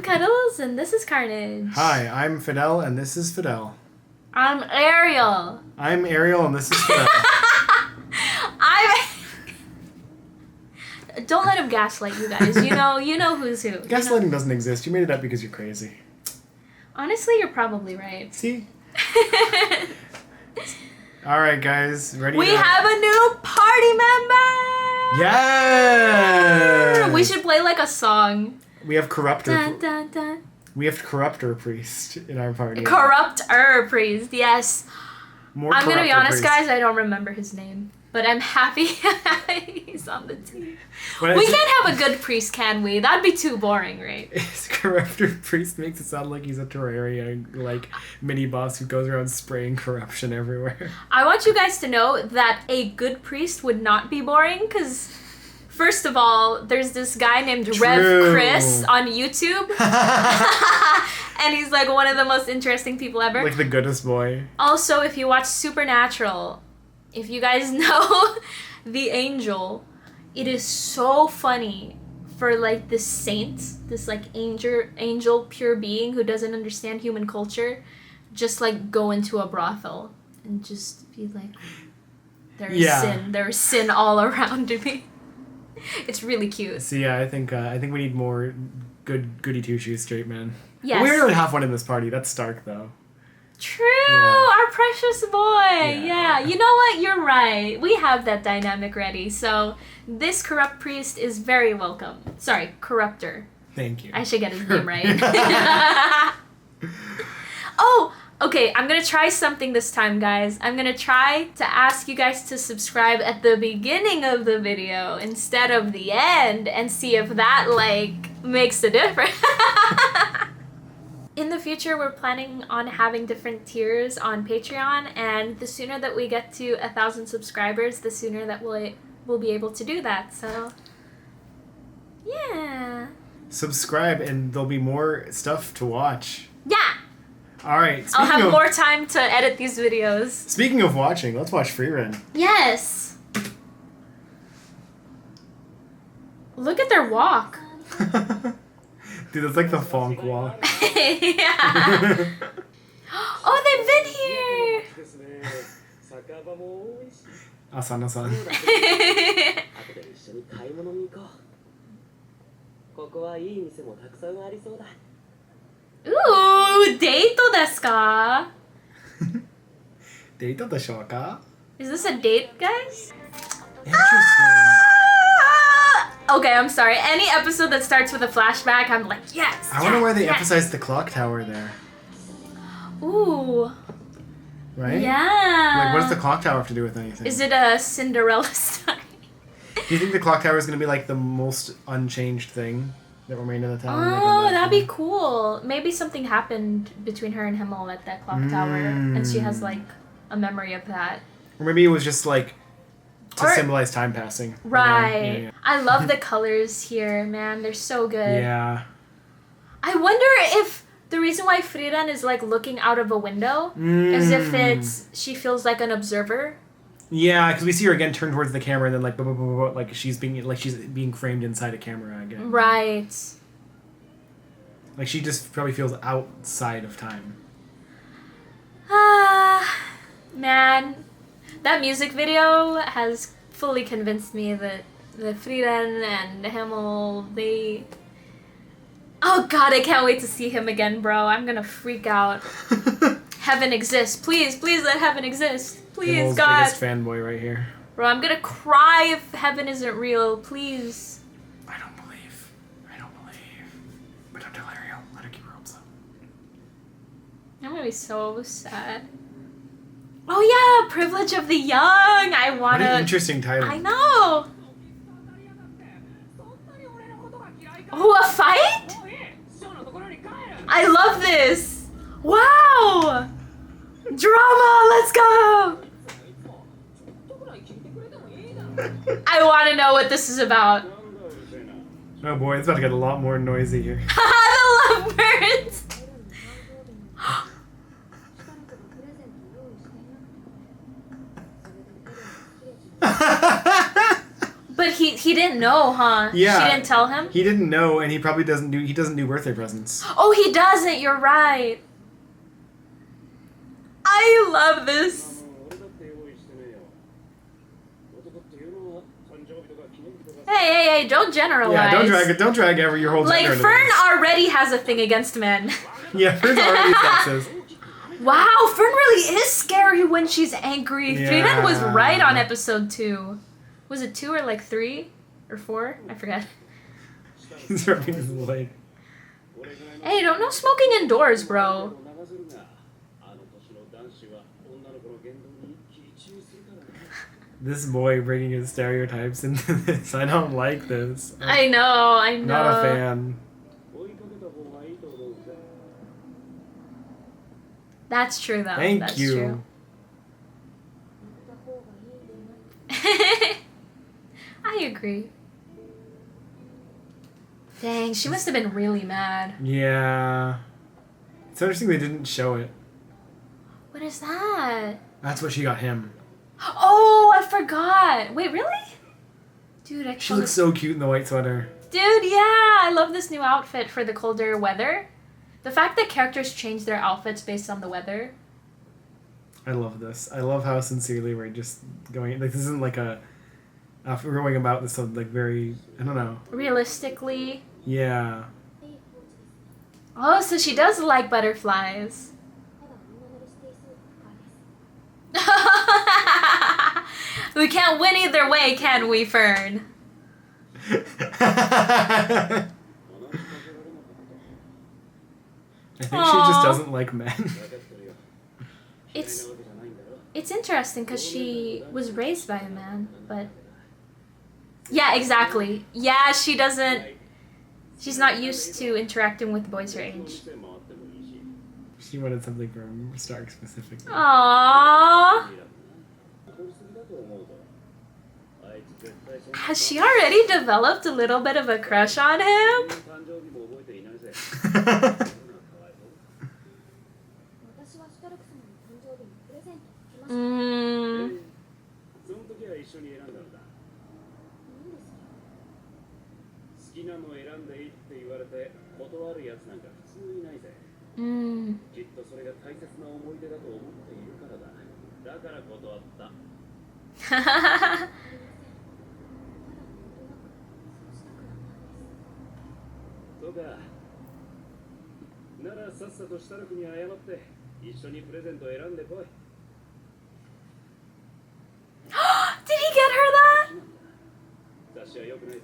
Cuddles, and this is Carnage. Hi, I'm Fidel, and this is Fidel. I'm Ariel. I'm Ariel, and this is Fidel. Don't let him gaslight you guys. You know who's who. Gaslighting doesn't exist. You made it up because you're crazy. Honestly, you're probably right. See? All right, guys. Ready? We have a new party member! Yeah! We should play like a song. We have Corruptor. Dun, dun, dun. We have Corruptor Priest in our party. Corruptor Priest, yes. I'm gonna be honest, Priest. guys, I don't remember his name. But I'm happy he's on the team. When We can't have a good priest, can we? That'd be too boring, right? Corruptor Priest makes it sound like he's a Terraria, like, mini-boss who goes around spraying corruption everywhere. I want you guys to know that a good priest would not be boring, because first of all, there's this guy named Rev Chris on YouTube. And he's like one of the most interesting people ever. Like the goodest boy. Also, if you watch Supernatural, if you guys know the angel, it is so funny for like this saint, this like angel pure being who doesn't understand human culture, just like go into a brothel and just be like, there's sin all around me. It's really cute. So yeah, I think we need more goody two shoes straight men. Yes. We already have one in this party. That's Stark though. True, our precious boy. Yeah, you know what? You're right. We have that dynamic ready. So this corrupt priest is very welcome. Sorry, corruptor. Thank you. I should get his name right. Oh, okay. I'm gonna try something this time, guys. I'm gonna try to ask you guys to subscribe at the beginning of the video instead of the end, and see if that like makes a difference. In the future, we're planning on having different tiers on Patreon, and the sooner that we get to 1,000 subscribers, the sooner that we'll be able to do that. So, yeah. Subscribe, and there'll be more stuff to watch. Yeah. All right. I'll have more time to edit these videos. Speaking of watching, let's watch Frieren. Yes. Look at their walk. Dude, that's like the funk walk. Yeah. Oh, they've been here. Asana-san. Ooh, date desu ka? Date desho ka? Is this a date, guys? Interesting. Okay, I'm sorry. Any episode that starts with a flashback, I'm like, yes. I wonder why they emphasized the clock tower there. Ooh. Right? Yeah. Like, what does the clock tower have to do with anything? Is it a Cinderella story? Do you think the clock tower is going to be like the most unchanged thing that remained in the town? Oh, that'd be cool. Maybe something happened between her and Himmel at that clock tower, and she has like a memory of that. Or maybe it was just like to symbolize time passing. Right. Yeah. I love the colors here, man. They're so good. Yeah. I wonder if the reason why Frieren is like looking out of a window is if she feels like an observer. Yeah, because we see her again turn towards the camera and then like like she's being framed inside a camera again. Right. Like she just probably feels outside of time. Man, that music video has fully convinced me that the Frieren and Himmel, they... Oh god, I can't wait to see him again, bro. I'm gonna freak out. Heaven exists. Please let heaven exist. Please, Himmel's God. biggest fanboy right here. Bro, I'm gonna cry if heaven isn't real. Please. I don't believe. But don't tell Ariel. Let her keep her hopes up. I'm gonna be so sad. Oh yeah, Privilege of the Young. I wanna... What an interesting title. I know. Oh, a fight? I love this. Wow. Drama, let's go. I want to know what this is about. Oh boy, it's about to get a lot more noisy here. The lovebirds. But he didn't know, huh? Yeah. She didn't tell him? He didn't know, and he probably doesn't do birthday presents. Oh, he doesn't. You're right. I love this. Hey, don't generalize. Yeah, don't drag ever your whole gender Like, into Fern this. already has a thing against men. Yeah, Fern's already sexist. Wow, Fern really is scary when she's angry. Yeah. Frieren was right on episode 2. Was it 2 or like 3 or 4? I forget. He's rubbing his leg. Hey, no smoking indoors, bro. This boy bringing his stereotypes into this. I don't like this. I know. Not a fan. That's true, though. Thank you. I agree. Dang, she must have been really mad. Yeah. It's interesting they didn't show it. What is that? That's what she got him. Oh, I forgot. Wait, really? Dude, She looks so cute in the white sweater. Dude, yeah. I love this new outfit for the colder weather. The fact that characters change their outfits based on the weather. I love this. I love how sincerely we're just going. Like, this isn't like a. We're going about this like very. I don't know. Realistically. Yeah. Oh, so she does like butterflies. We can't win either way, can we, Fern? I think she just doesn't like men. It's interesting because she was raised by a man, but yeah, exactly. Yeah, she doesn't. She's not used to interacting with boys her age. She wanted something from Stark specifically. Aww. Has she already developed a little bit of a crush on him? Did he get her that?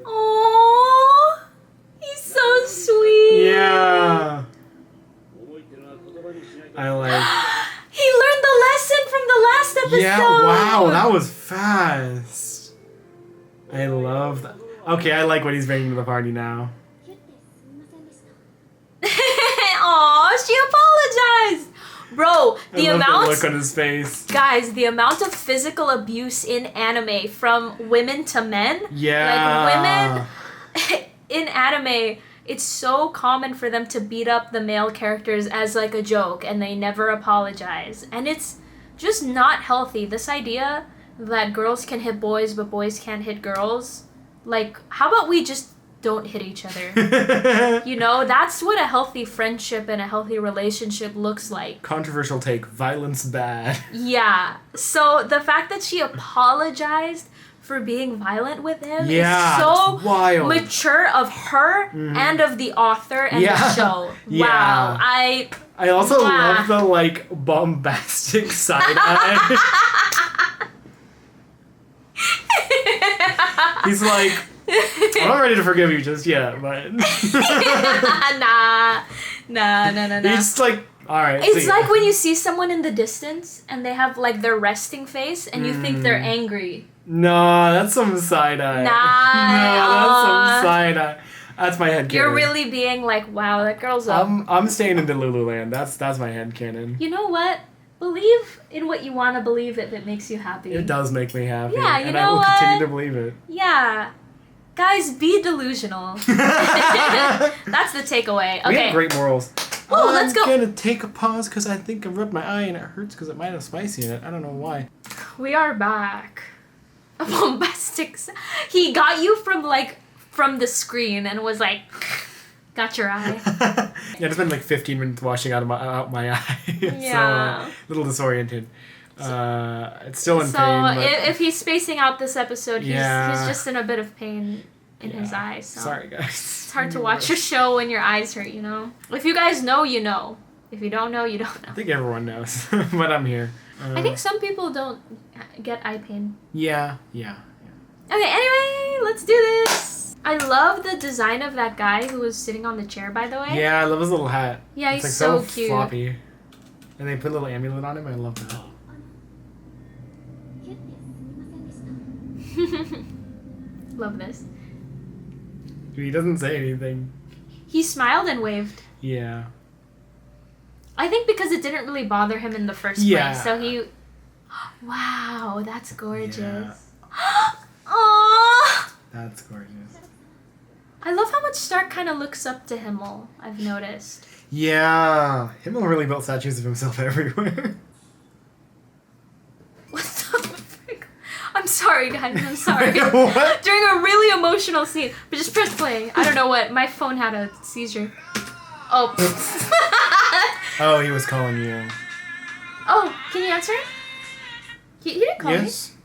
Aww, he's so sweet. Yeah. I like. He learned the lesson from the last episode. Yeah, wow, that was fast. I love that. Okay, I like what he's bringing to the party now. Aw, she apologized. Bro, the I love amount... the look on his face. Guys, the amount of physical abuse in anime from women to men. Yeah. Like, women in anime, it's so common for them to beat up the male characters as like a joke and they never apologize. And it's just not healthy. This idea that girls can hit boys but boys can't hit girls. Like, how about we just don't hit each other? You know, that's what a healthy friendship and a healthy relationship looks like. Controversial take. Violence bad. Yeah. So the fact that she apologized for being violent with him is so wild. mature of her and of the author and the show. Yeah. Wow. I also love the like bombastic side eye. He's like, I'm not ready to forgive you just yet, but Nah. He's like, alright. It's like when you see someone in the distance and they have like their resting face and you think they're angry. No, that's some side eye. That's some side eye. That's my head canon. You're really being like, wow, that girl's up. I'm staying in Delululand. That's my head canon. You know what? Believe in what you want to believe if it makes you happy. It does make me happy. Yeah, you and know I will what? continue to believe it. Yeah. Guys, be delusional. That's the takeaway. Okay. We have great morals. Whoa, let's go. I'm gonna take a pause because I think I rubbed my eye and it hurts because it might have spicy in it. I don't know why. We are back. A bombastic. He got you from the screen and was like, got your eye. Yeah, it's been like 15 minutes washing out my eye. Yeah. So a little disoriented. It's still in So pain. But if he's spacing out this episode, he's Yeah. just in a bit of pain in his eyes. So. Sorry, guys. It's hard to watch a show when your eyes hurt, you know? If you guys know, you know. If you don't know, you don't know. I think everyone knows, but I'm here. I think some people don't get eye pain. Yeah. Okay, anyway, let's do this. I love the design of that guy who was sitting on the chair, by the way. Yeah, I love his little hat. Yeah, it's he's like so cute. floppy. And they put a little amulet on him. I love that. Love this. Dude, he doesn't say anything. He smiled and waved. Yeah. I think because it didn't really bother him in the first Yeah. place. So he... Wow, that's gorgeous. Yeah. Aww! That's gorgeous. I love how much Stark kind of looks up to Himmel, I've noticed. Yeah. Himmel really built statues of himself everywhere. What the frick? I'm sorry, guys. I'm sorry. What? During a really emotional scene. But just press play. I don't know what. My phone had a seizure. Oh. Oh, he was calling you. Oh, can you answer? He didn't call Yes. me.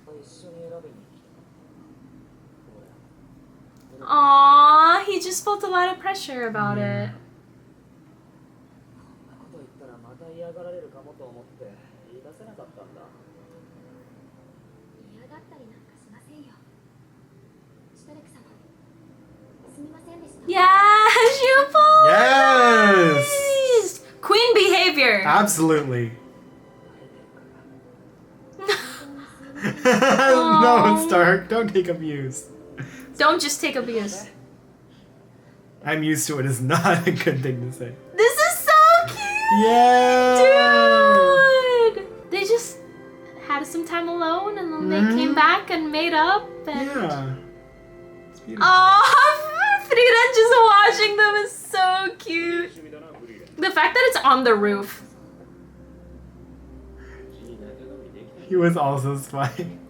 Aww, he just felt a lot of pressure about it. Yeah, Shupal! Yes! Queen behavior. Absolutely. No, Stark, don't take abuse. Don't just take abuse. I'm used to it. It's not a good thing to say. This is so cute! Yeah! Dude! They just had some time alone and then they came back and made up. And... Yeah. It's beautiful. Oh, Frieren just watching them is so cute. The fact that it's on the roof. He was also spying.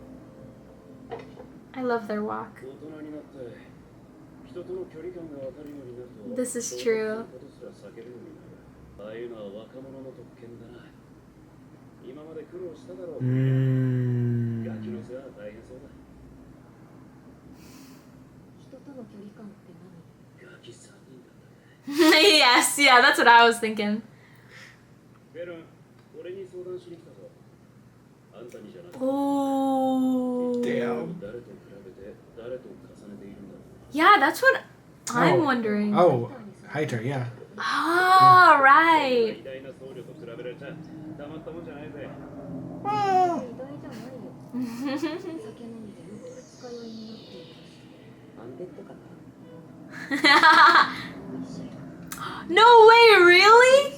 I love their walk. This is true. Yes, yeah, that's what I was thinking. Oh. Damn. Yeah, that's what I'm wondering. Oh, Heiter, yeah. Oh, right. No way, really?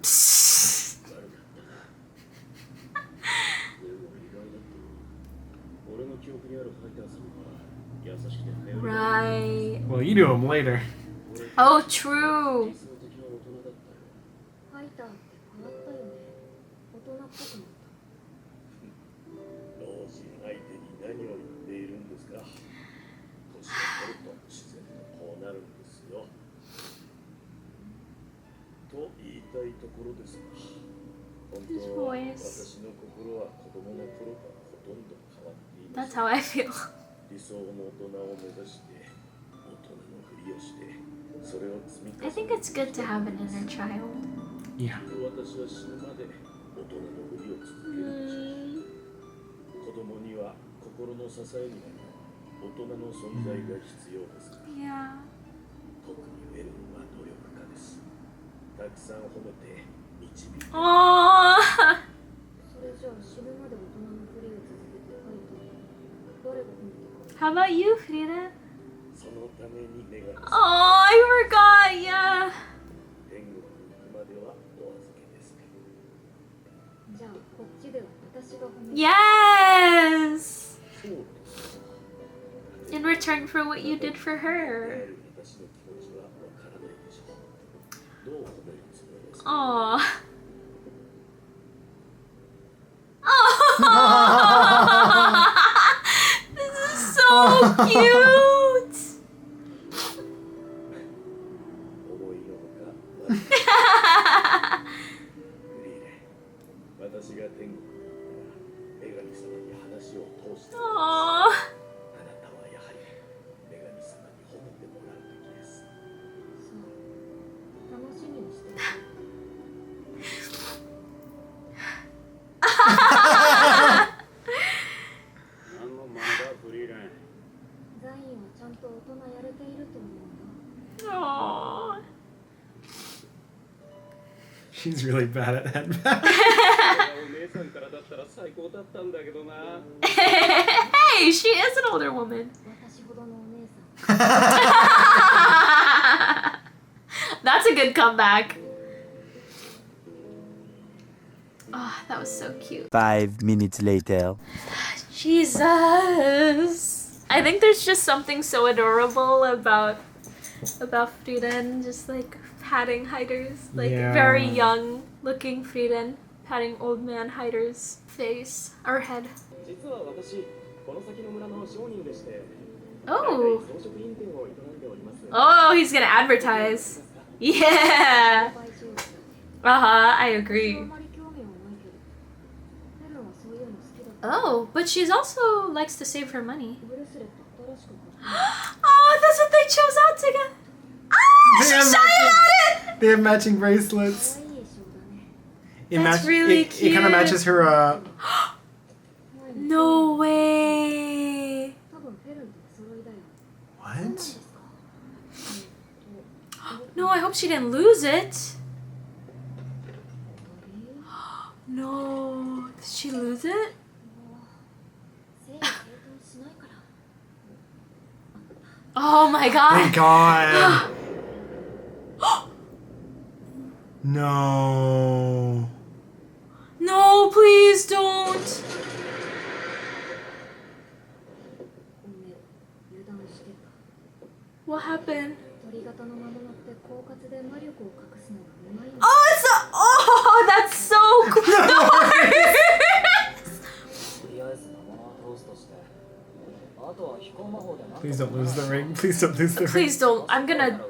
Psst. Right. Well, you do him later. Oh, true. His voice. That's how I feel. I think it's good to have an inner child. Yeah. Yeah. Aww. How about you, Frieren? Oh, I forgot, yeah. Yes! In return for what you did for her. Aww. This is so cute. Aww. Aww. She's really bad at headband. Hey, she is an older woman. That's a good comeback. Oh, that was so cute. 5 minutes later. Jesus. I think there's just something so adorable about Frieren, just like patting Heider's, like very young looking Frieren patting old man Heider's face or head. Oh. Oh, he's gonna advertise. Yeah. I agree. Oh, but she's also likes to save her money. Oh, that's what they chose out together. Ah, she's shy about it. They have matching bracelets. That's really cute. It kind of matches her. No way. What? No, I hope she didn't lose it. No, did she lose it? Oh my god. Thank God. No. No, please don't. What happened? Oh, it's a, oh, that's so cool. Please don't lose the ring. Please don't lose the ring. Please don't. I'm gonna.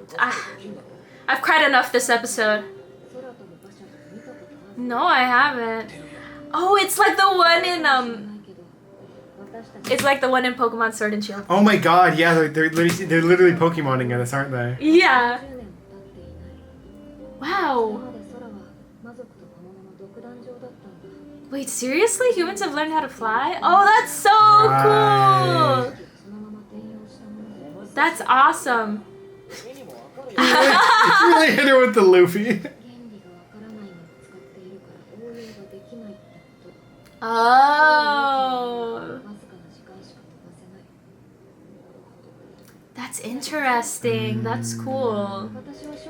I've cried enough this episode. No, I haven't. Oh, it's like the one in It's like the one in Pokemon Sword and Shield. Oh my God! Yeah, they're literally Pokemoning this, aren't they? Yeah. Wow. Wait, seriously? Humans have learned how to fly? Oh, that's so cool! That's awesome. Really hit her with the Luffy. Oh. That's interesting. That's cool.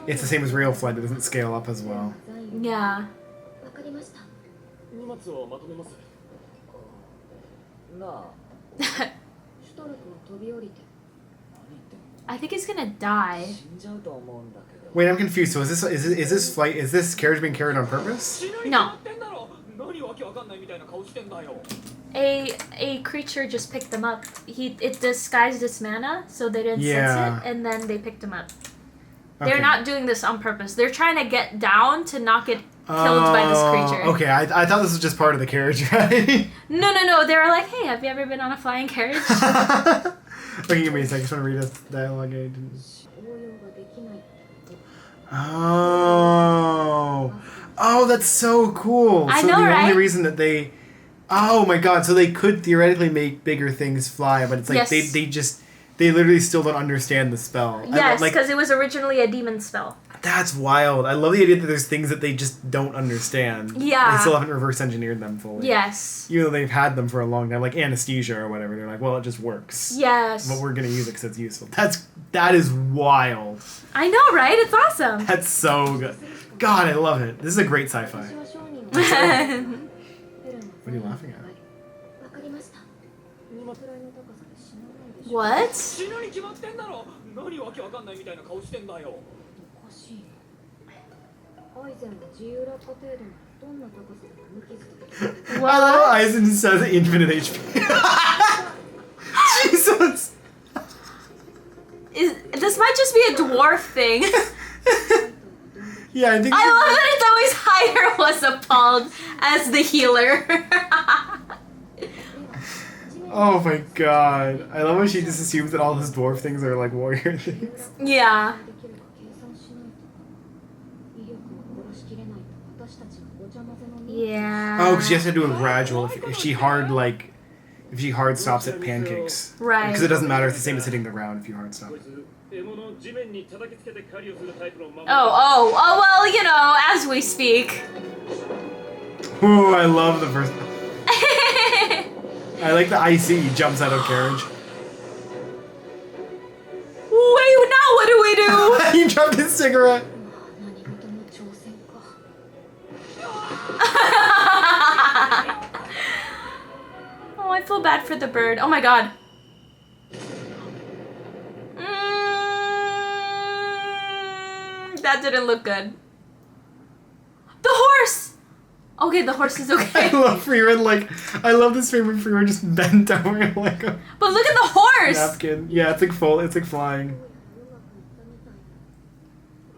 It's the same as real flight. It doesn't scale up as well. Yeah. I think he's gonna die. Wait, I'm confused. So is this carriage being carried on purpose? No. A creature just picked them up. It disguised its mana, so they didn't sense it, and then they picked him up. They're not doing this on purpose. They're trying to get down to not get killed by this creature. Okay, I thought this was just part of the carriage ride. No. They were like, hey, have you ever been on a flying carriage? Okay, give me a second. I just want to read a dialogue I didn't. Oh, that's so cool. I so know, the only right? reason that they... Oh my God, so they could theoretically make bigger things fly, but it's like they literally still don't understand the spell. Yes, because it was originally a demon spell. That's wild. I love the idea that there's things that they just don't understand. Yeah. They still haven't reverse engineered them fully. Yes. Even though they've had them for a long time, like anesthesia or whatever. They're like, well, it just works. Yes. But we're going to use it because it's useful. That is wild. I know, right? It's awesome. That's so good. God, I love it. This is a great sci-fi. What are you laughing at? What? I love Eisen says infinite HP. Jesus. This might just be a dwarf thing. Yeah, I think. I love that it's always Hire was appalled as the healer. Oh my god. I love when she just assumes that all his dwarf things are like warrior things. Yeah. Yeah. Oh, because she has to do a gradual. If she hard stops at pancakes. Right. Because it doesn't matter. It's the same as hitting the ground if you hard stop. Oh, well, you know, as we speak. Ooh, I love the first. I like the IC jumps out of carriage. Wait, now what do we do? He dropped his cigarette. Oh, I feel bad for the bird. Oh my god. That didn't look good. The horse! Okay, the horse is okay. I love Frieren, I love this frame when Frieren just bent over like a But look at the horse! napkin. Yeah, it's like flying.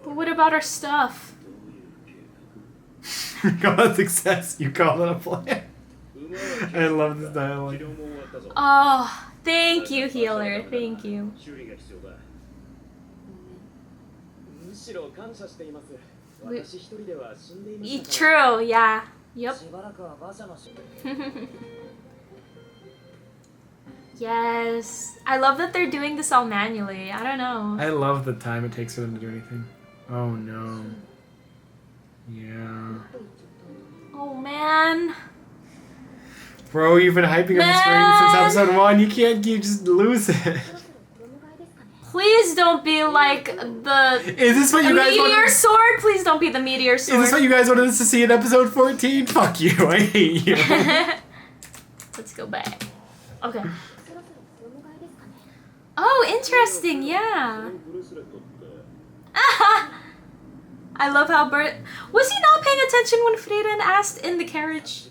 But what about our stuff? You call it success, you call it a plan. I love this dialogue. Oh, thank you, healer. Thank you. True, yeah. Yep. Yes. I love that they're doing this all manually. I don't know. I love the time it takes for them to do anything. Oh no. Yeah. Oh man. Bro, you've been hyping up this ring since episode 1. You just lose it. Please don't be like the Is this what you guys meteor wanted? sword. Please don't be the meteor sword. Is this what you guys wanted us to see in episode 14? Fuck you, I hate you. Let's go back. Okay. Oh, interesting, yeah. I love how Bert... Was he not paying attention when Frieren asked in the carriage?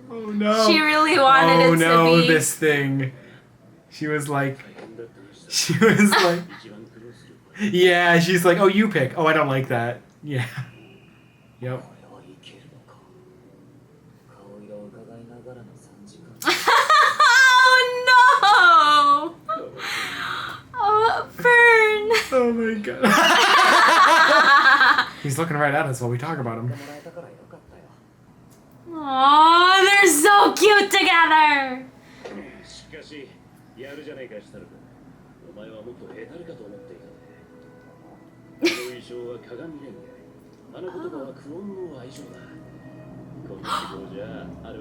Oh no. She really wanted it to be... Oh no, this thing. She was like... Yeah, she's like, oh, you pick. Oh, I don't like that. Yeah. Yep. Oh no! Oh, Fern! Oh my god. He's looking right at us while we talk about him. Aww, they're so cute together!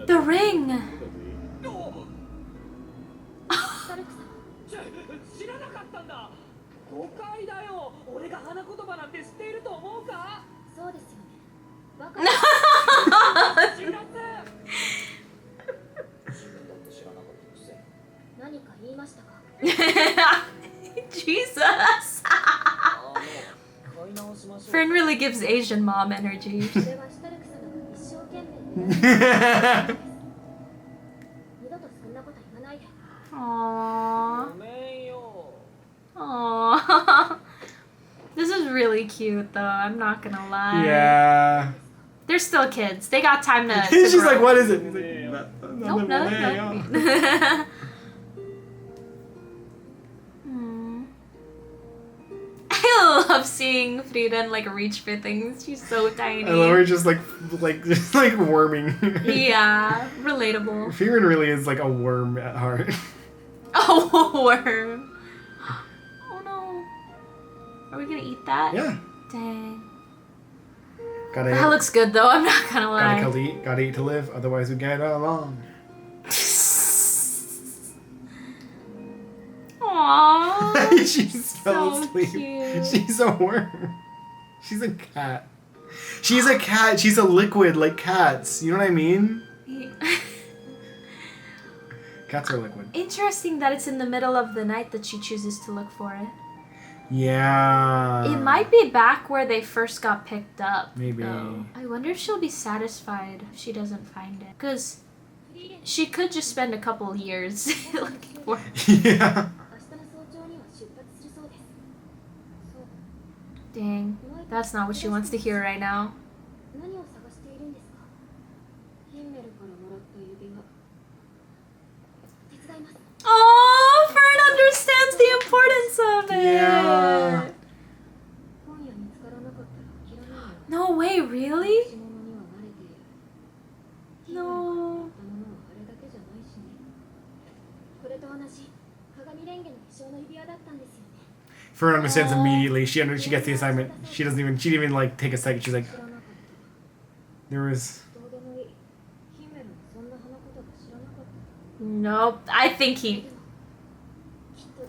The ring! Jesus! Fern really gives Asian mom energy. Aww. Aww. This is really cute though, I'm not gonna lie. Yeah. They're still kids. They got time to She's grow. like, what is it? He's like, Nope, no. I love seeing Frieren like reach for things. She's so tiny. I love her just like worming. Yeah, relatable. Frieren really is like a worm at heart. Oh, worm. Oh no. Are we gonna eat that? Yeah. Dang. Gotta That looks good though, I'm not gonna lie. gotta eat to live, otherwise we get along. Aww. She just fell So asleep. cute. She's a worm. She's a cat. She's a cat. She's a liquid like cats. You know what I mean? Cats are liquid. Interesting that it's in the middle of the night that she chooses to look for it. Yeah. It might be back where they first got picked up. Maybe. Though. I wonder if she'll be satisfied if she doesn't find it. Because she could just spend a couple years looking for it. Yeah. Dang. That's not what she wants to hear right now. Oh, Fern understands the importance of it. Yeah. No way, really? No. Fern understands immediately. She gets the assignment. She didn't even like take a second. She's like, there was. Nope. I think he.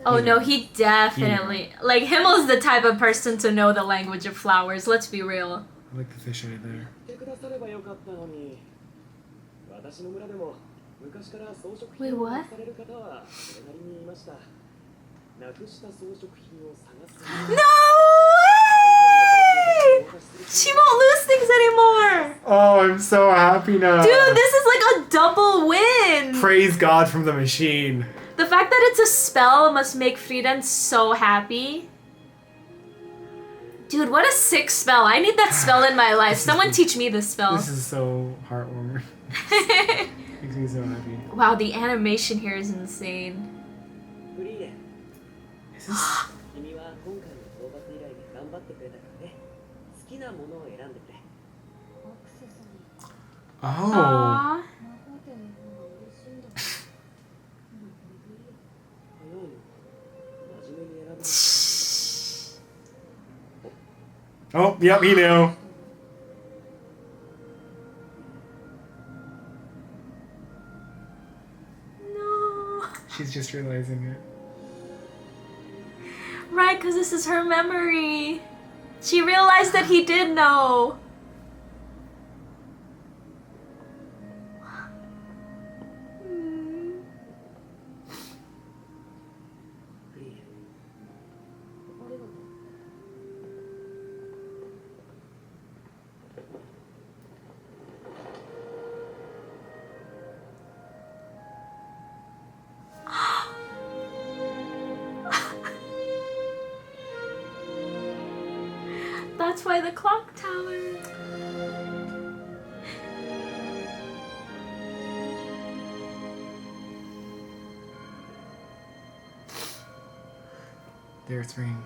Oh no, he definitely. Like, Himmel's the type of person to know the language of flowers. Let's be real. I like the fish eye there. Wait, what? No way! She won't lose things anymore! Oh, I'm so happy now. Dude, this is like a double win! Praise God from the machine. The fact that it's a spell must make Frieren so happy. Dude, what a sick spell. I need that spell in my life. Someone teach me this spell. This is so heartwarming. Makes me so happy. Wow, the animation here is insane. Is this... Oh. Aww. Oh, yep, he knew. No. She's just realizing it. Right, because this is her memory. She realized that he did know. That's why the clock tower. There it's ringing.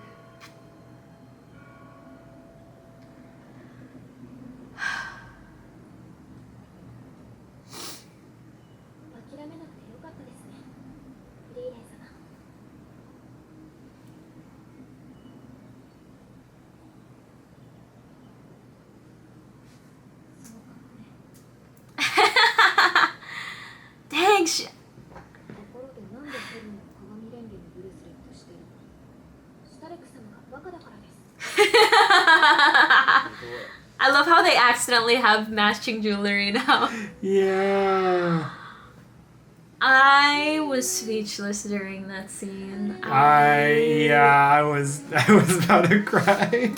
Dang, I love how they accidentally have matching jewelry now. Yeah. I was speechless during that scene. I was about to cry.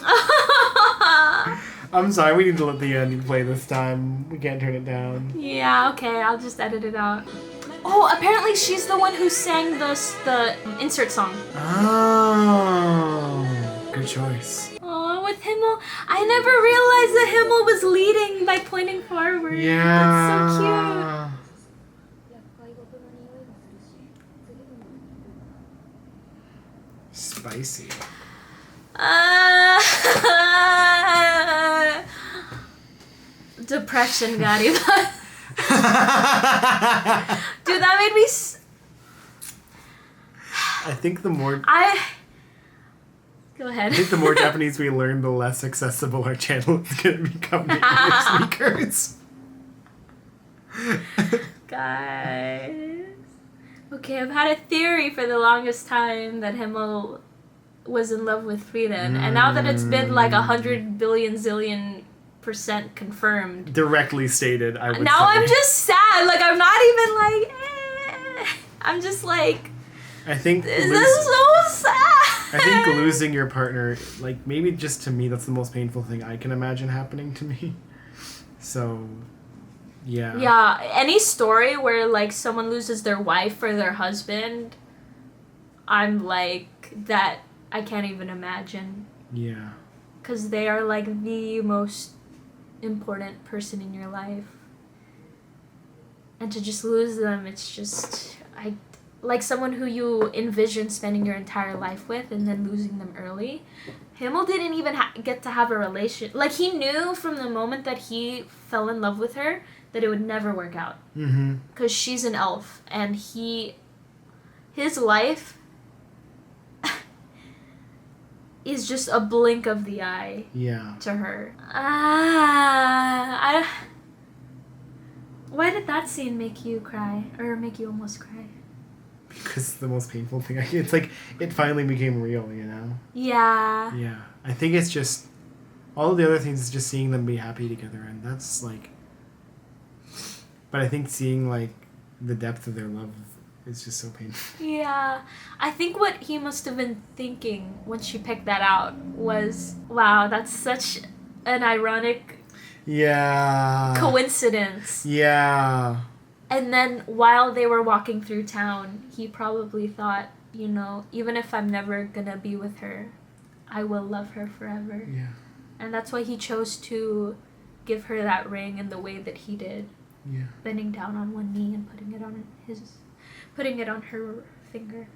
I'm sorry, we need to let the ending play this time. We can't turn it down. Yeah, okay, I'll just edit it out. Oh, apparently she's the one who sang the insert song. Oh, good choice. Oh, with Himmel, I never realized that Himmel was leading by pointing forward. Yeah. That's so cute. Spicy. Depression, Gary. Dude, that made me. I think the more. Go ahead. I think the more Japanese we learn, the less accessible our channel is going to become to English speakers. Guys. Okay, I've had a theory for the longest time that Himmel was in love with Frieren, and now that it's been like 100 billion zillion % confirmed. Directly stated, I would Now say. I'm just sad. Like, I'm not even like, I'm just like, I think this is so sad. I think losing your partner, like, maybe just to me, that's the most painful thing I can imagine happening to me. So, yeah. Yeah, any story where, like, someone loses their wife or their husband, I'm like, that I can't even imagine. Yeah. Because they are, like, the most important person in your life. And to just lose them, it's just, like someone who you envision spending your entire life with and then losing them early. Himmel didn't even get to have a relation. Like, he knew from the moment that he fell in love with her that it would never work out. Mm-hmm. Because she's an elf, and his life is just a blink of the eye to her. Why did that scene make you cry? Or make you almost cry? Because it's the most painful thing. It's like, it finally became real, you know? Yeah. Yeah. I think it's just, all of the other things is just seeing them be happy together, and that's like, but I think seeing, like, the depth of their love is just so painful. Yeah. I think what he must have been thinking when she picked that out was, wow, that's such an ironic coincidence. Yeah. And then while they were walking through town, he probably thought, you know, even if I'm never gonna be with her, I will love her forever. Yeah. And that's why he chose to give her that ring in the way that he did. Yeah. Bending down on one knee and putting it on her finger.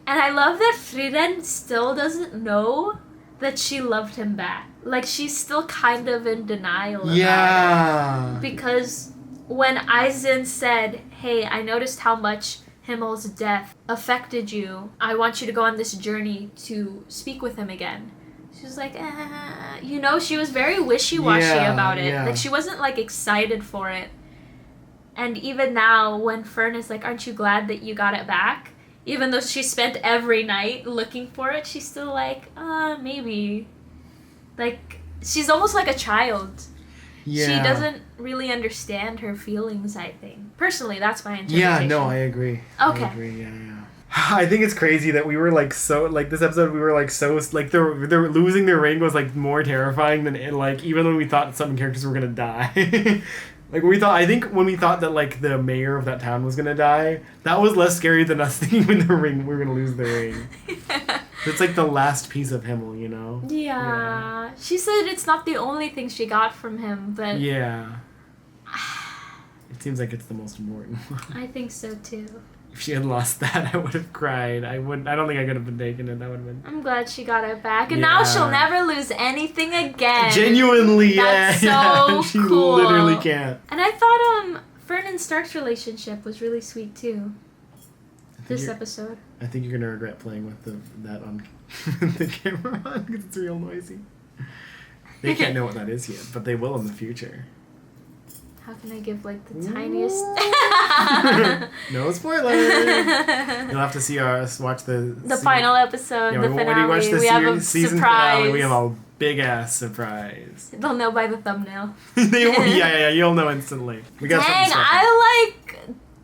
And I love that Frieren still doesn't know that she loved him back. Like, she's still kind of in denial about it. Because when Aizen said, hey, I noticed how much Himmel's death affected you. I want you to go on this journey to speak with him again. She was like, you know, she was very wishy-washy about it. Yeah. Like, she wasn't, like, excited for it. And even now, when Fern is like, aren't you glad that you got it back? Even though she spent every night looking for it, she's still like, maybe. Like, she's almost like a child. Yeah. She doesn't really understand her feelings, I think. Personally, that's my interpretation. Yeah, no, I agree. Okay. I agree, yeah. I think it's crazy that we were, like, so, like, this episode, we were, like, so, like, they're losing their ring was, like, more terrifying than, like, even when we thought some characters were gonna die. Like, I think when we thought that, like, the mayor of that town was gonna die, that was less scary than us thinking when we were gonna lose the ring. It's, like, the last piece of Himmel, you know? Yeah. She said it's not the only thing she got from him, but... Yeah. It seems like it's the most important one. I think so, too. If she had lost that, I would have cried. I don't think I could have been taken it. That would have been... I'm glad she got it back. And now she'll never lose anything again. Genuinely, That's yeah. so She cool. literally can't. And I thought Fern and Stark's relationship was really sweet, too. This episode. I think you're going to regret playing with that on the camera on because it's real noisy. They can't know what that is yet, but they will in the future. How can I give, like, the tiniest... No spoilers! You'll have to see us watch the final episode, the finale. When you watch the we have a season surprise. finale, we have a big-ass surprise. They'll know by the thumbnail. Yeah, you'll know instantly. We got Dang, something special. I,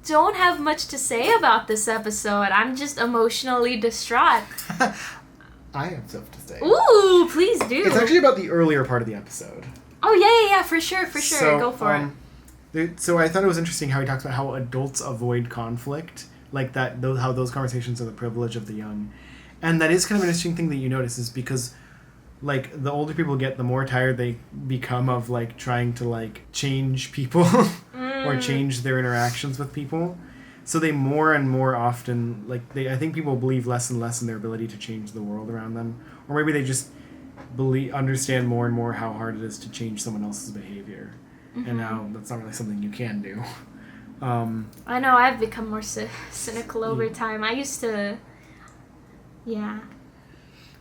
don't have much to say about this episode. I'm just emotionally distraught. I have stuff to say. Ooh, please do. It's actually about the earlier part of the episode. Oh, yeah, for sure. So, Go for it. So I thought it was interesting how he talks about how adults avoid conflict, like that. How those conversations are the privilege of the young, and that is kind of an interesting thing that you notice is because, like, the older people get, the more tired they become of, like, trying to, like, change people or change their interactions with people. So they more and more often, like, I think people believe less and less in their ability to change the world around them, or maybe they just understand more and more how hard it is to change someone else's behavior. And now that's not really something you can do. I know, I've become more cynical over time. I used to... Yeah.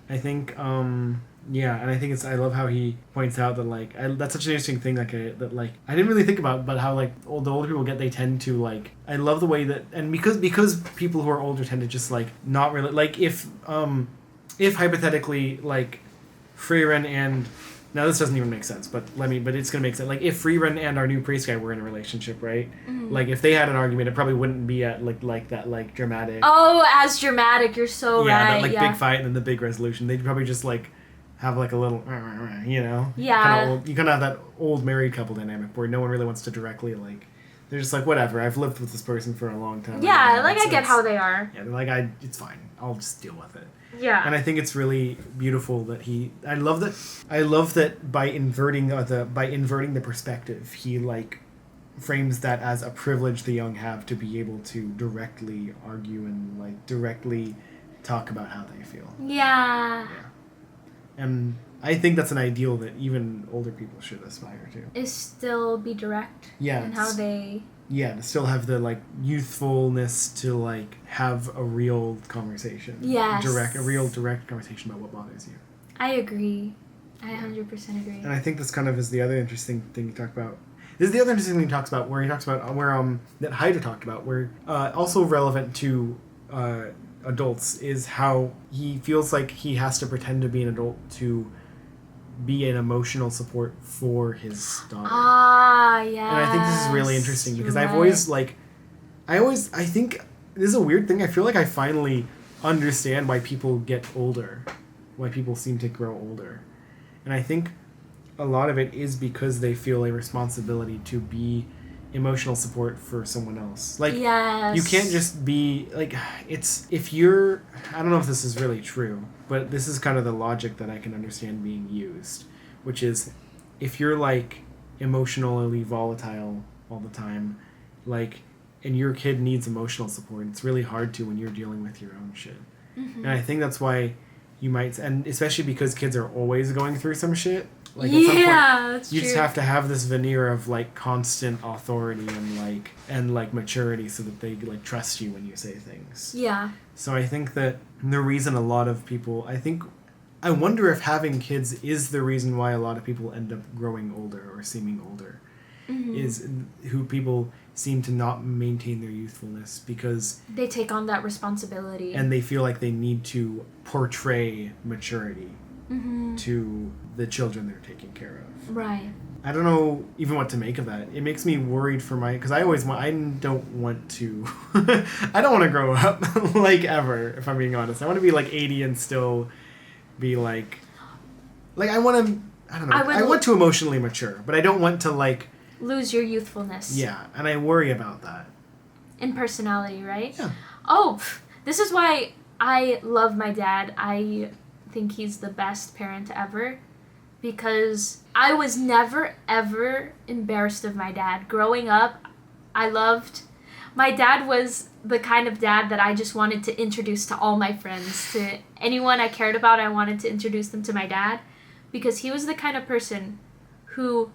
I think, and I think I love how he points out that, like, that's such an interesting thing, like, that, like, I didn't really think about, but how, like, the older people get, they tend to, like, I love the way that, and because people who are older tend to just, like, not really, like, if hypothetically, like, Frieren and Now this doesn't even make sense, but it's gonna make sense. Like if Frieren and our new priest guy were in a relationship, right? Mm-hmm. Like if they had an argument, it probably wouldn't be at like that like dramatic. Oh, as dramatic. You're so right. That big fight and then the big resolution. They'd probably just like have like a little, you know. Yeah. You kind of have that old married couple dynamic where no one really wants to directly like. They're just like, whatever. I've lived with this person for a long time. Yeah, like I get how they are. Yeah, they're like, it's fine. I'll just deal with it. Yeah. And I think it's really beautiful that I love that by inverting the perspective, he like frames that as a privilege the young have to be able to directly argue and like directly talk about how they feel. Yeah. Yeah. And I think that's an ideal that even older people should aspire to. Is still be direct. Yeah. And how they. Yeah, to still have the like youthfulness to like have a real conversation. Yes. A real direct conversation about what bothers you. I agree. I 100% agree. And I think this kind of is the other interesting thing he talked about. This is the other interesting thing he talks about, where he talks about that Haida talked about, where also relevant to adults is how he feels like he has to pretend to be an adult to be an emotional support for his daughter. Ah, yeah. And I think this is really interesting because You're I think this is a weird thing. I feel like I finally understand why people get older, why people seem to grow older. And I think a lot of it is because they feel a responsibility to be emotional support for someone else. Like, yes. You can't just be, like, I don't know if this is really true, but this is kind of the logic that I can understand being used, which is, if you're, like, emotionally volatile all the time, like, and your kid needs emotional support, it's really hard to when you're dealing with your own shit. Mm-hmm. And I think that's why you might, and especially because kids are always going through some shit. Like, at some point, that's you true. just have to have this veneer of like constant authority and maturity so that they like trust you when you say things. Yeah. So I think that the reason a lot of people, I wonder if having kids is the reason why a lot of people end up growing older or seeming older. Mm-hmm. Is who people seem to not maintain their youthfulness because they take on that responsibility and they feel like they need to portray maturity. Mm-hmm. To the children they're taking care of. Right. I don't know even what to make of that. It makes me worried for because I don't want to I don't want to grow up like ever, if I'm being honest. I want to be like 80 and still be like I want to, I don't know. I want to emotionally mature, but I don't want to like lose your youthfulness. Yeah, and I worry about that. In personality, right? Yeah. Oh, this is why I love my dad. I think he's the best parent ever because I was never ever embarrassed of my dad. Growing up, my dad was the kind of dad that I just wanted to introduce to all my friends, to anyone I cared about. I wanted to introduce them to my dad because he was the kind of person who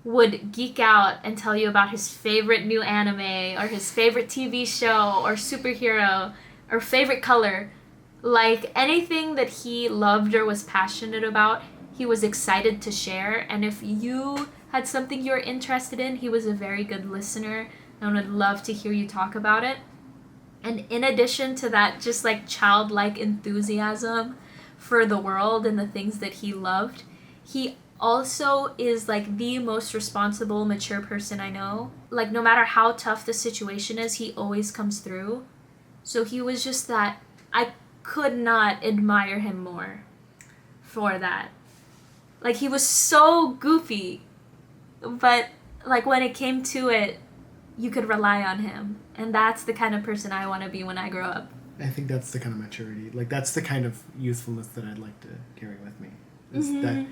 would geek out and tell you about his favorite new anime or his favorite TV show or superhero or favorite color. Like, anything that he loved or was passionate about, he was excited to share. And if you had something you were interested in, he was a very good listener and would love to hear you talk about it. And in addition to that, just like childlike enthusiasm for the world and the things that he loved, he also is like the most responsible, mature person I know. Like, no matter how tough the situation is, he always comes through. So he was just that, I could not admire him more for that. Like, he was so goofy, but like when it came to it, you could rely on him. And that's the kind of person I want to be when I grow up. I think that's the kind of maturity. Like, that's the kind of youthfulness that I'd like to carry with me. Is that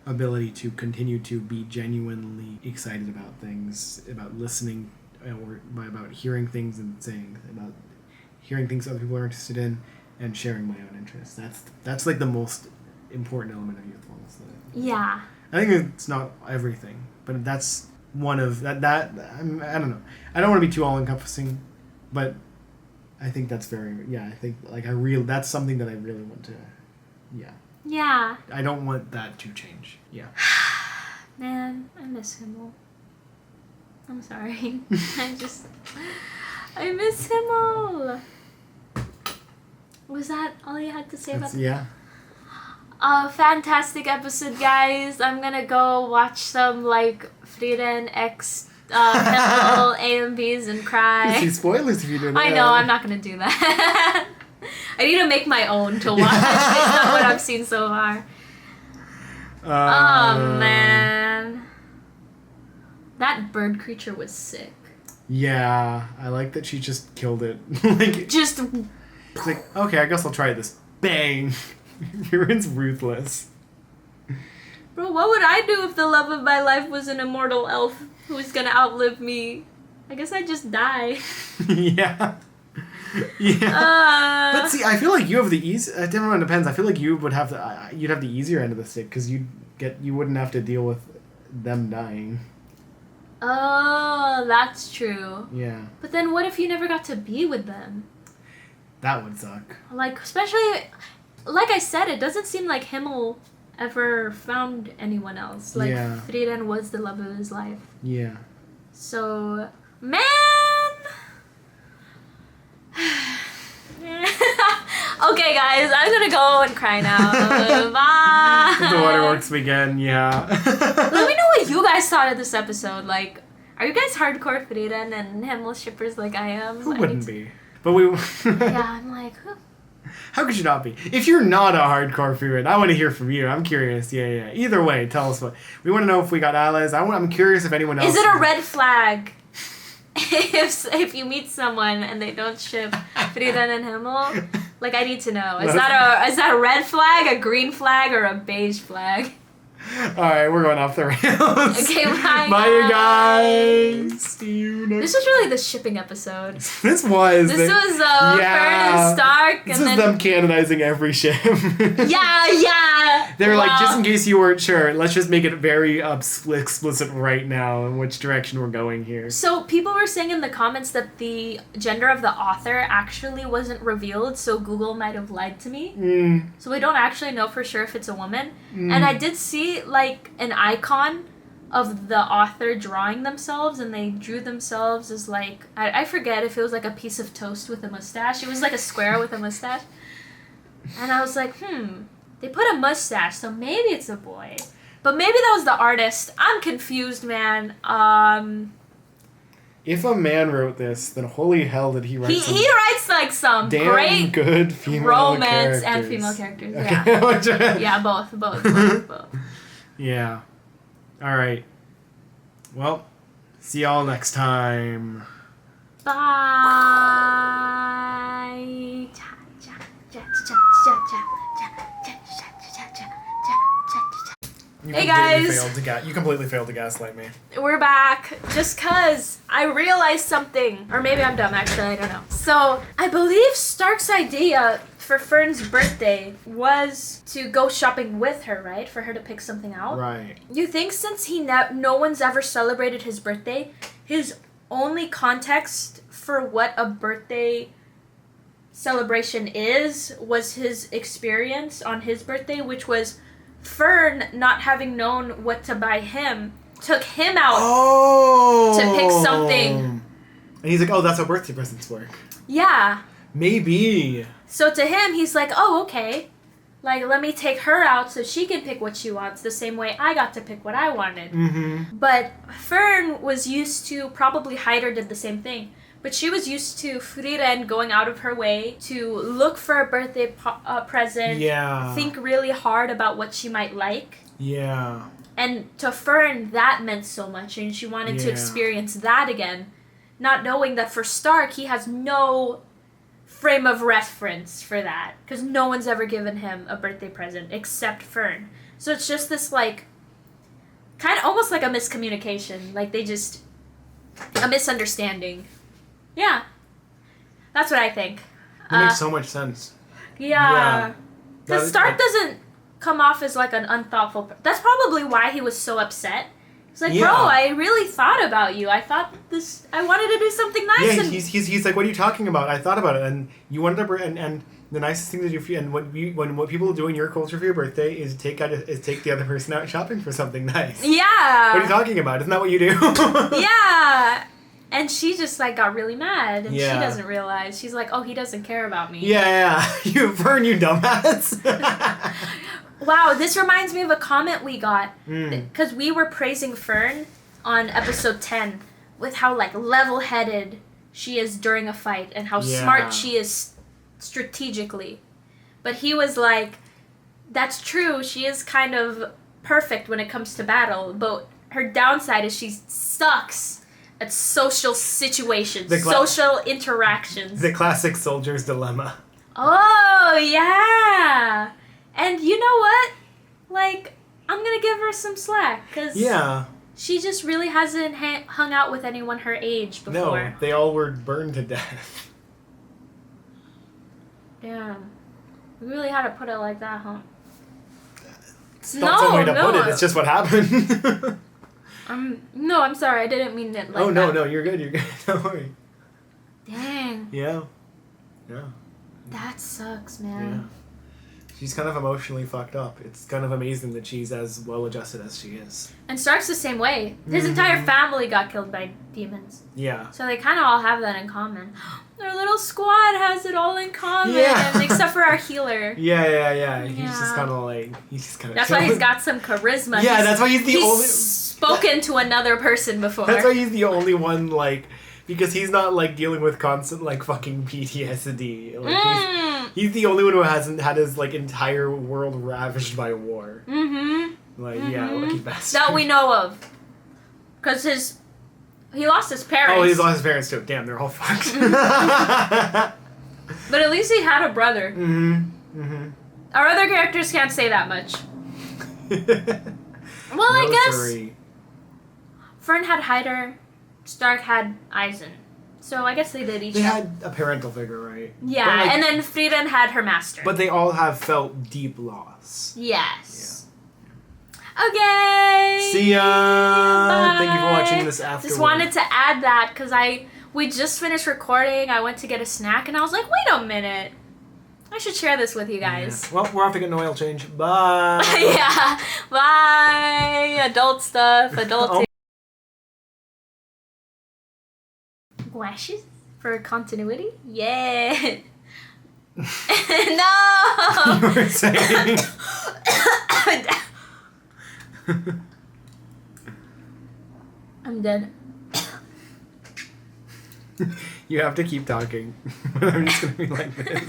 ability to continue to be genuinely excited about things, about listening, or about hearing things and saying, about hearing things other people are interested in, and sharing my own interests. That's like the most important element of youthfulness. Yeah. I think it's not everything, but that's one of that. I don't know. I don't want to be too all-encompassing, but I think that's very. Yeah, I think like that's something that I really want to. Yeah. Yeah. I don't want that to change. Yeah. Man, I miss Himmel. I'm sorry. I miss Himmel. Was that all you had to say about that? Yeah. Fantastic episode, guys. I'm gonna go watch some, like, Frieren X Himmel A&Bs and cry. See spoilers if you do that. I know, I'm not gonna do that. I need to make my own to watch based on what I've seen so far. Oh, man. That bird creature was sick. Yeah, I like that she just killed it. Like, just... it's like, okay, I guess I'll try this. Bang! Frieren's ruthless. Bro, what would I do if the love of my life was an immortal elf who was gonna outlive me? I guess I'd just die. Yeah. Yeah. But see, I feel like you have the easy. Everyone depends. I feel like you would have you'd have the easier end of the stick because you wouldn't have to deal with them dying. Oh, that's true. Yeah. But then what if you never got to be with them? That would suck. Like, especially, like I said, it doesn't seem like Himmel ever found anyone else. Like, yeah. Frieren was the love of his life. Yeah. So, man! Okay, guys, I'm gonna go and cry now. Bye! The waterworks begin, yeah. Let me know what you guys thought of this episode. Like, are you guys hardcore Frieren and Himmel shippers like I am? Who wouldn't be? But we... Yeah, I'm like... Huh. How could you not be? If you're not a hardcore Frieren, I want to hear from you. I'm curious. Yeah. Either way, tell us what... We want to know if we got allies. I'm curious if anyone else... Is it a red flag if you meet someone and they don't ship Frieren and Himmel? Like, I need to know. Is that a red flag, a green flag, or a beige flag? Alright, we're going off the rails. Okay, bye. Bye, you guys. See you next. This was really the shipping episode. This was. Fern and Stark. This is them canonizing every ship. Yeah. They're like, just in case you weren't sure, let's just make it very explicit right now in which direction we're going here. So people were saying in the comments that the gender of the author actually wasn't revealed, so Google might have lied to me. So we don't actually know for sure if it's a woman. And I did see like an icon of the author drawing themselves, and they drew themselves as like, I forget if it was like a piece of toast with a mustache. It was like a square with a mustache. And I was like, they put a mustache, so maybe it's a boy. But maybe that was the artist. I'm confused, man. If a man wrote this, then holy hell did he write He writes like some damn great good female romance characters. and female characters. Okay. Yeah. Yeah, both. Yeah. All right. Well, see y'all next time. Bye. Hey guys! You completely failed to gaslight me. We're back. Just cause I realized something. Or maybe I'm dumb, actually, I don't know. So, I believe Stark's idea for Fern's birthday was to go shopping with her, right? For her to pick something out? Right. You think since no one's ever celebrated his birthday, his only context for what a birthday celebration was his experience on his birthday, which was Fern, not having known what to buy him, took him out to pick something. And he's like, oh, that's how birthday presents work. Yeah. Maybe. So to him, he's like, oh, okay. Like, let me take her out so she can pick what she wants the same way I got to pick what I wanted. Mm-hmm. But Fern was used to, probably Hyder did the same thing, but she was used to Frieren going out of her way to look for a birthday present, think really hard about what she might like. Yeah. And to Fern, that meant so much, and she wanted to experience that again, not knowing that for Stark, he has no frame of reference for that, because no one's ever given him a birthday present except Fern. So it's just this, like, kind of almost like a miscommunication, like a misunderstanding. Yeah. That's what I think. It makes so much sense. Yeah. Because Stark doesn't come off as like an unthoughtful That's probably why he was so upset. He's like, bro, I really thought about you. I wanted to do something nice. Yeah, he's like, what are you talking about? I thought about it, and you wanted to, and the nicest thing to do for you, and what people do in your culture for your birthday is take the other person out shopping for something nice. Yeah. What are you talking about? Isn't that what you do? Yeah. And she just, like, got really mad, and she doesn't realize. She's like, oh, he doesn't care about me. Yeah. You, Fern, you dumbass. Wow, this reminds me of a comment we got. Mm. Because we were praising Fern on episode 10 with how, like, level-headed she is during a fight and how smart she is strategically. But he was like, that's true, she is kind of perfect when it comes to battle, but her downside is she sucks at social situations, social interactions. The classic soldier's dilemma. Oh, yeah! And you know what? Like, I'm gonna give her some slack, because she just really hasn't hung out with anyone her age before. No, they all were burned to death. Damn. We really had to put it like that, huh? It's not some way to put it, it's just what happened. No, I'm sorry, I didn't mean it like that. Oh, no, you're good. Don't worry. Dang. Yeah. That sucks, man. Yeah. She's kind of emotionally fucked up. It's kind of amazing that she's as well-adjusted as she is. And Stark's the same way. His entire family got killed by demons. Yeah. So they kind of all have that in common. Their little squad has it all in common, except for our healer. Yeah. He's just kind of like... That's why he's got some charisma. Yeah, that's why he's the only... He's spoken to another person before. That's why he's the only one, like... Because he's not, like, dealing with constant, like, fucking PTSD. Like, he's the only one who hasn't had his, like, entire world ravaged by war. Lucky bastard. That we know of. Because he lost his parents. Oh, he's lost his parents, too. Damn, they're all fucked. But at least he had a brother. Our other characters can't say that much. Well, I guess... Sorry. Fern had Hyder. Stark had Eisen. So I guess they did each. They had a parental figure, right? Yeah, like, and then Frieren had her master. But they all have felt deep loss. Yes. Yeah. Okay. See ya. Bye. Thank you for watching this afterward. Just wanted to add that because we just finished recording. I went to get a snack and I was like, wait a minute. I should share this with you guys. Yeah. Well, we're off to get an oil change. Bye. Yeah. Bye. Adult stuff. Adult. Glasses for continuity? Yeah. No. You were saying. I'm dead. You have to keep talking. I'm just gonna be like this.